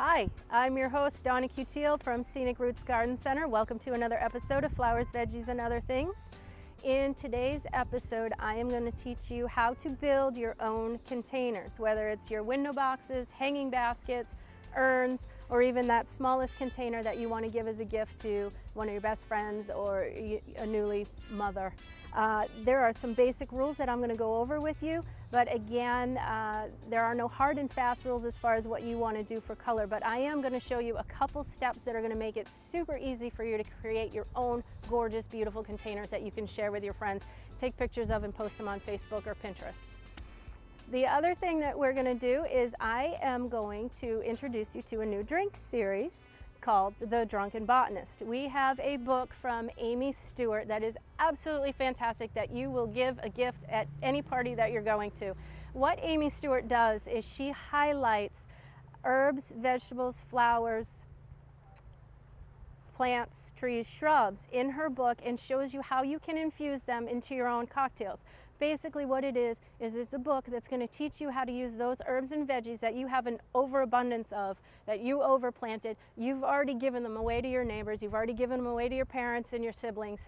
Hi, I'm your host, Donna Q. Teal from Scenic Roots Garden Center. Welcome to another episode of Flowers, Veggies, and Other Things. In today's episode, I am going to teach you how to build your own containers, whether it's your window boxes, hanging baskets, urns, or even that smallest container that you want to give as a gift to one of your best friends or a newly mother. There are some basic rules that I'm going to go over with you, but again, there are no hard and fast rules as far as what you want to do for color, but I am going to show you a couple steps that are going to make it super easy for you to create your own gorgeous, beautiful containers that you can share with your friends, take pictures of and post them on Facebook or Pinterest. The other thing that we're going to do is I am going to introduce you to a new drink series called The Drunken Botanist. We have a book from Amy Stewart that is absolutely fantastic that you will give a gift at any party that you're going to. What Amy Stewart does is she highlights herbs, vegetables, flowers, plants, trees, shrubs in her book and shows you how you can infuse them into your own cocktails. Basically what it is it's a book that's going to teach you how to use those herbs and veggies that you have an overabundance of, that you overplanted. You've already given them away to your neighbors, you've already given them away to your parents and your siblings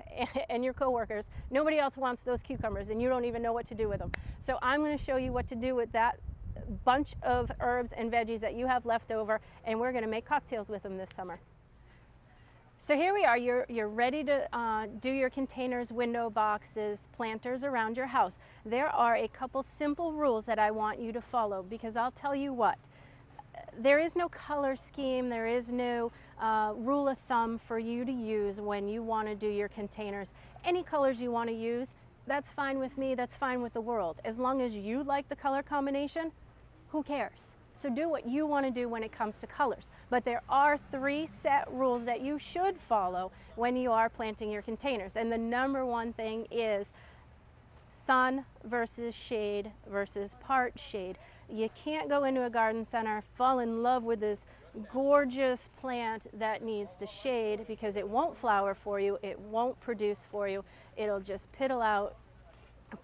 and your coworkers. Nobody else wants those cucumbers and you don't even know what to do with them. So I'm going to show you what to do with that bunch of herbs and veggies that you have left over, and we're going to make cocktails with them this summer. So here we are, you're ready to do your containers, window boxes, planters around your house. There are a couple simple rules that I want you to follow, because I'll tell you what, there is no color scheme, there is no rule of thumb for you to use when you want to do your containers. Any colors you want to use, that's fine with me, that's fine with the world. As long as you like the color combination, who cares? So do what you want to do when it comes to colors. But there are 3 set rules that you should follow when you are planting your containers. And the number one thing is sun versus shade versus part shade. You can't go into a garden center, fall in love with this gorgeous plant that needs the shade, because it won't flower for you, it won't produce for you, it'll just piddle out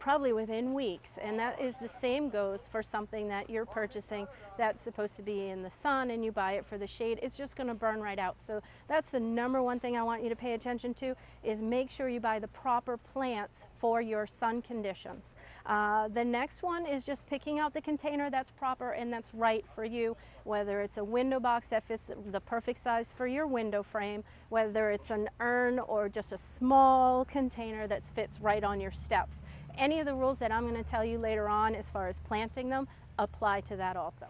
probably within weeks. And that is the same goes for something that you're purchasing that's supposed to be in the sun and you buy it for the shade. It's just going to burn right out. So that's the number one thing I want you to pay attention to, is make sure you buy the proper plants for your sun conditions. The next one is just picking out the container that's proper and that's right for you, whether it's a window box that fits the perfect size for your window frame, whether it's an urn or just a small container that fits right on your steps. Any of the rules that I'm going to tell you later on as far as planting them apply to that also.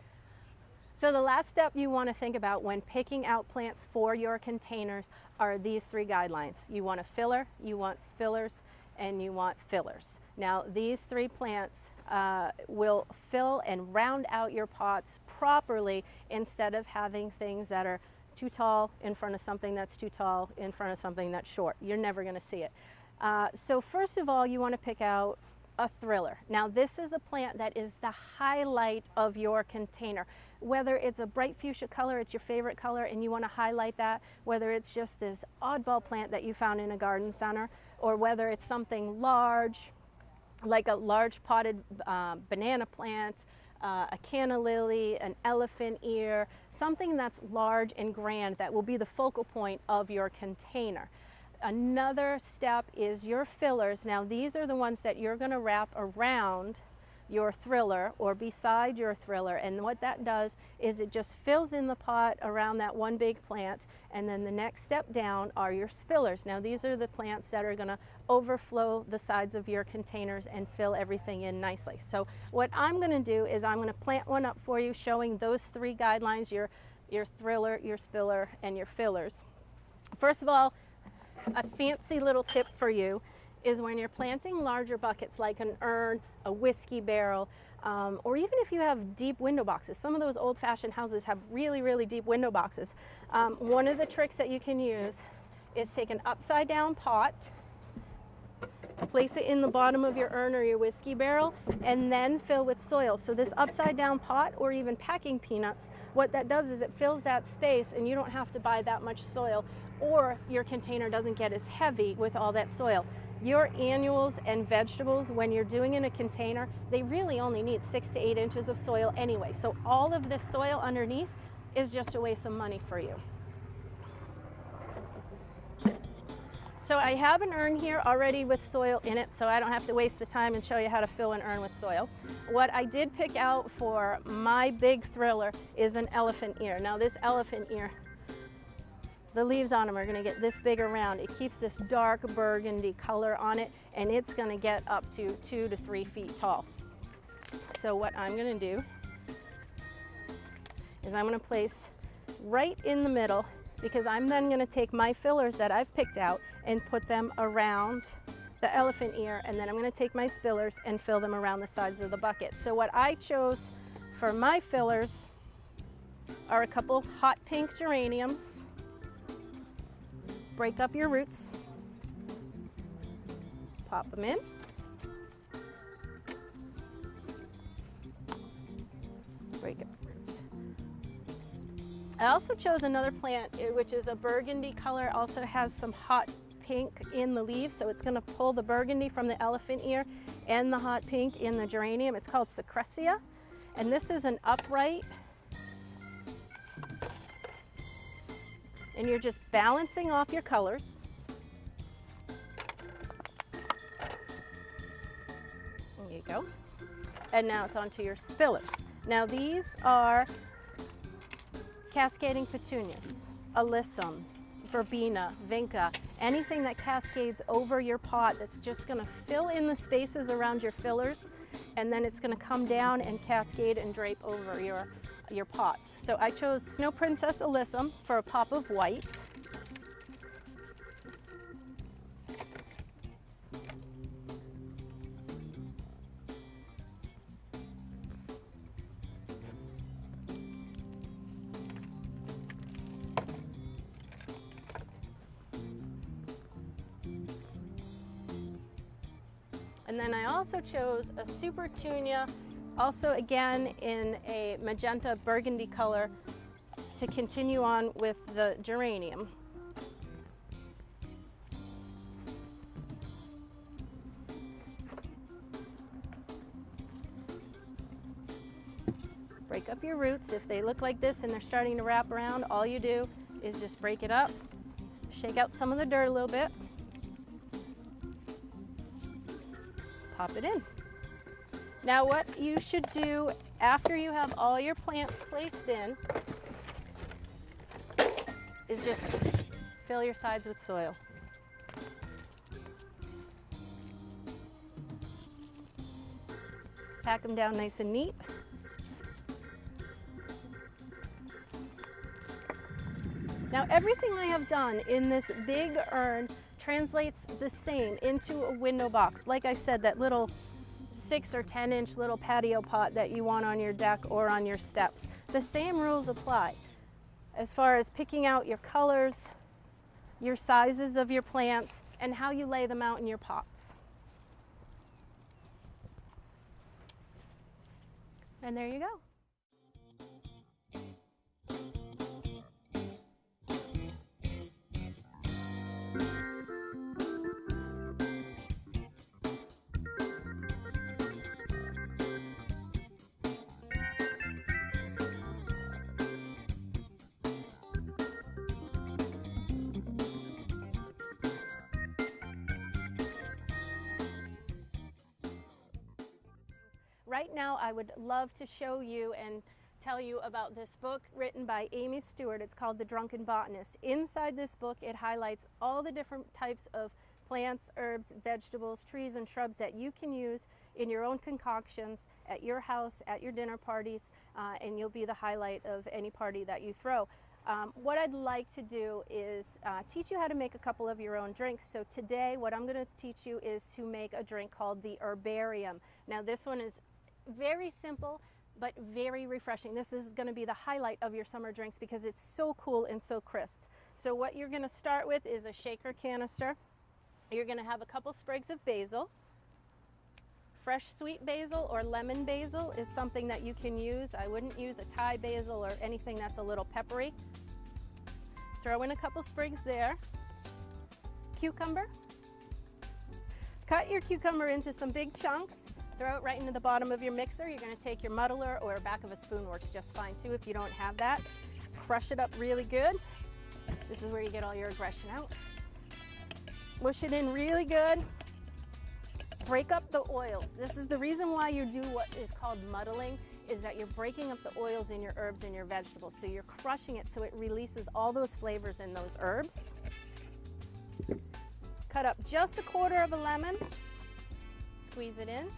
So the last step you want to think about when picking out plants for your containers are these 3 guidelines. You want a filler, you want spillers, and you want fillers. Now these 3 plants will fill and round out your pots properly, instead of having things that are too tall in front of something that's too tall in front of something that's short. You're never going to see it. So first of all, you want to pick out a thriller. Now this is a plant that is the highlight of your container. Whether it's a bright fuchsia color, it's your favorite color and you want to highlight that, whether it's just this oddball plant that you found in a garden center, or whether it's something large, like a large potted banana plant, a canna lily, an elephant ear, something that's large and grand that will be the focal point of your container. Another step is your fillers. Now these are the ones that you're going to wrap around your thriller or beside your thriller, and what that does is it just fills in the pot around that one big plant, and then the next step down are your spillers. Now these are the plants that are going to overflow the sides of your containers and fill everything in nicely. So what I'm going to do is I'm going to plant one up for you showing those 3 guidelines, your thriller, your spiller, and your fillers. First of all, a fancy little tip for you is when you're planting larger buckets like an urn, a whiskey barrel, or even if you have deep window boxes. Some of those old-fashioned houses have really, really deep window boxes. One of the tricks that you can use is take an upside-down pot, place it in the bottom of your urn or your whiskey barrel, and then fill with soil. So this upside down pot, or even packing peanuts, what that does is it fills that space and you don't have to buy that much soil, or your container doesn't get as heavy with all that soil. Your annuals and vegetables, when you're doing in a container, they really only need 6 to 8 inches of soil anyway. So all of this soil underneath is just a waste of money for you. So I have an urn here already with soil in it, so I don't have to waste the time and show you how to fill an urn with soil. What I did pick out for my big thriller is an elephant ear. Now this elephant ear, the leaves on them are going to get this big around. It keeps this dark burgundy color on it, and it's going to get up to 2 to 3 feet tall. So what I'm going to do is I'm going to place right in the middle, because I'm then going to take my fillers that I've picked out and put them around the elephant ear, and then I'm going to take my spillers and fill them around the sides of the bucket. So what I chose for my fillers are a couple hot pink geraniums. Break up your roots, pop them in. Break up roots. I also chose another plant which is a burgundy color, also has some hot pink in the leaves, so it's going to pull the burgundy from the elephant ear and the hot pink in the geranium. It's called Secretia, and this is an upright, and you're just balancing off your colors. There you go. And now it's onto your spillers. Now these are cascading petunias, alyssum, verbena, vinca, anything that cascades over your pot that's just going to fill in the spaces around your fillers, and then it's going to come down and cascade and drape over your pots. So I chose Snow Princess Alyssum for a pop of white. And then I also chose a Supertunia, also again in a magenta burgundy color, to continue on with the geranium. Break up your roots. If they look like this and they're starting to wrap around, all you do is just break it up, shake out some of the dirt a little bit, pop it in. Now what you should do after you have all your plants placed in is just fill your sides with soil. Pack them down nice and neat. Now everything I have done in this big urn translates the same into a window box. Like I said, that little 6 or 10-inch little patio pot that you want on your deck or on your steps. The same rules apply as far as picking out your colors, your sizes of your plants, and how you lay them out in your pots. And there you go. Right now, I would love to show you and tell you about this book written by Amy Stewart. It's called The Drunken Botanist. Inside this book, it highlights all the different types of plants, herbs, vegetables, trees, and shrubs that you can use in your own concoctions at your house, at your dinner parties, and you'll be the highlight of any party that you throw. What I'd like to do is teach you how to make a couple of your own drinks. So today, what I'm going to teach you is to make a drink called the Herbarium. Now this one is very simple, but very refreshing. This is going to be the highlight of your summer drinks because it's so cool and so crisp. So what you're going to start with is a shaker canister. You're going to have a couple sprigs of basil. Fresh sweet basil or lemon basil is something that you can use. I wouldn't use a Thai basil or anything that's a little peppery. Throw in a couple sprigs there. Cucumber. Cut your cucumber into some big chunks. Throw it right into the bottom of your mixer. You're going to take your muddler, or back of a spoon works just fine too if you don't have that. crush it up really good. This is where you get all your aggression out. Mush it in really good. Break up the oils. This is the reason why you do what is called muddling, is that you're breaking up the oils in your herbs and your vegetables. So you're crushing it so it releases all those flavors in those herbs. Cut up just 1/4 of a lemon. Squeeze it in.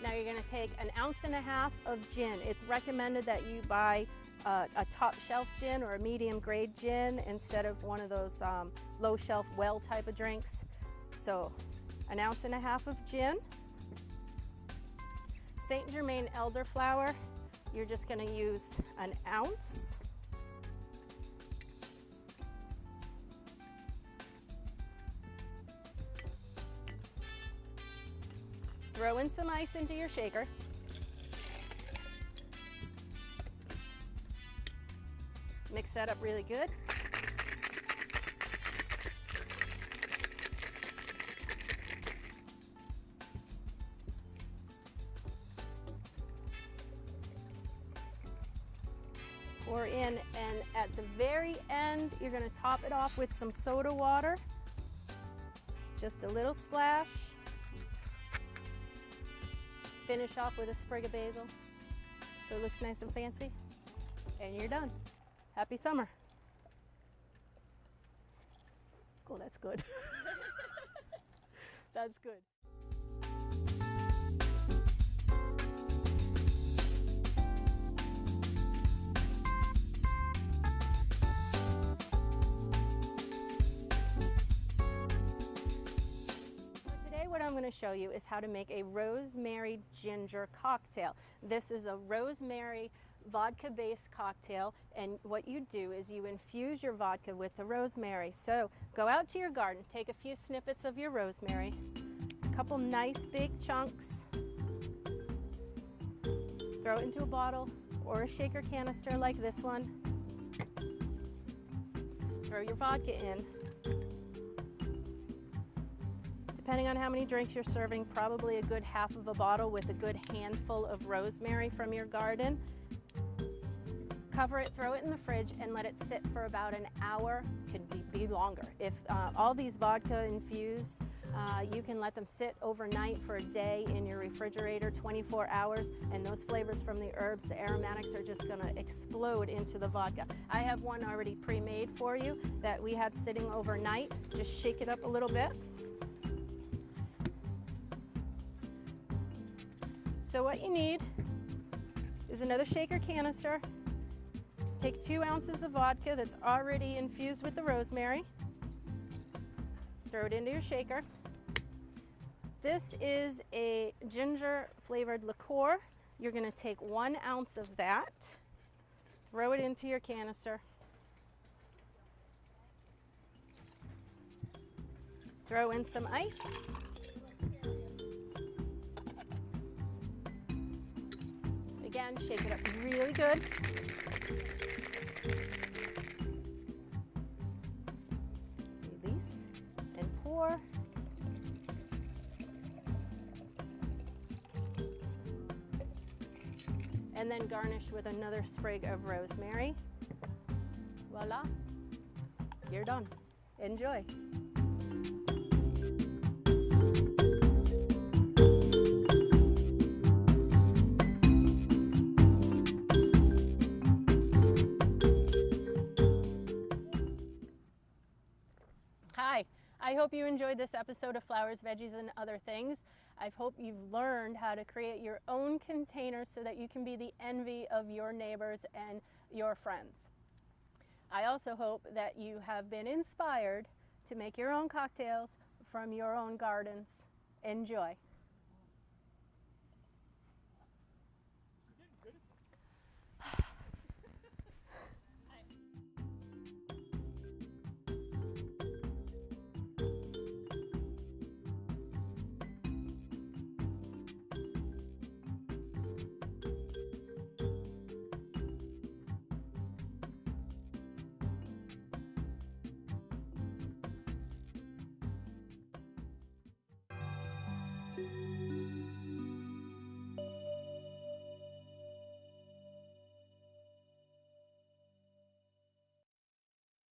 Now you're going to take 1.5 ounces of gin. It's recommended that you buy a top shelf gin or a medium grade gin instead of one of those low shelf well type of drinks. So 1.5 ounces of gin. Saint Germain elderflower, you're just going to use 1 ounce. Throw in some ice into your shaker. Mix that up really good. Pour in, and at the very end, you're going to top it off with some soda water. Just a little splash. Finish off with a sprig of basil so it looks nice and fancy. And you're done. Happy summer. Oh, that's good. That's good. What I'm going to show you is how to make a rosemary ginger cocktail. This is a rosemary vodka based cocktail, and what you do is you infuse your vodka with the rosemary. So go out to your garden, take a few snippets of your rosemary, a couple nice big chunks, throw it into a bottle or a shaker canister like this one, throw your vodka in. Depending on how many drinks you're serving, probably a good 1/2 of a bottle with a good handful of rosemary from your garden. Cover it, throw it in the fridge, and let it sit for about an hour. Could be longer. If all these vodka infused, you can let them sit overnight for a day in your refrigerator, 24 hours, and those flavors from the herbs, the aromatics, are just going to explode into the vodka. I have one already pre-made for you that we had sitting overnight. Just shake it up a little bit. So what you need is another shaker canister. Take 2 ounces of vodka that's already infused with the rosemary. Throw it into your shaker. This is a ginger flavored liqueur. You're going to take 1 ounce of that, throw it into your canister. Throw in some ice. Again, shake it up really good. Release and pour. And then garnish with another sprig of rosemary. Voila, you're done. Enjoy. Hi, I hope you enjoyed this episode of Flowers, Veggies, and Other Things. I hope you've learned how to create your own container so that you can be the envy of your neighbors and your friends. I also hope that you have been inspired to make your own cocktails from your own gardens. Enjoy.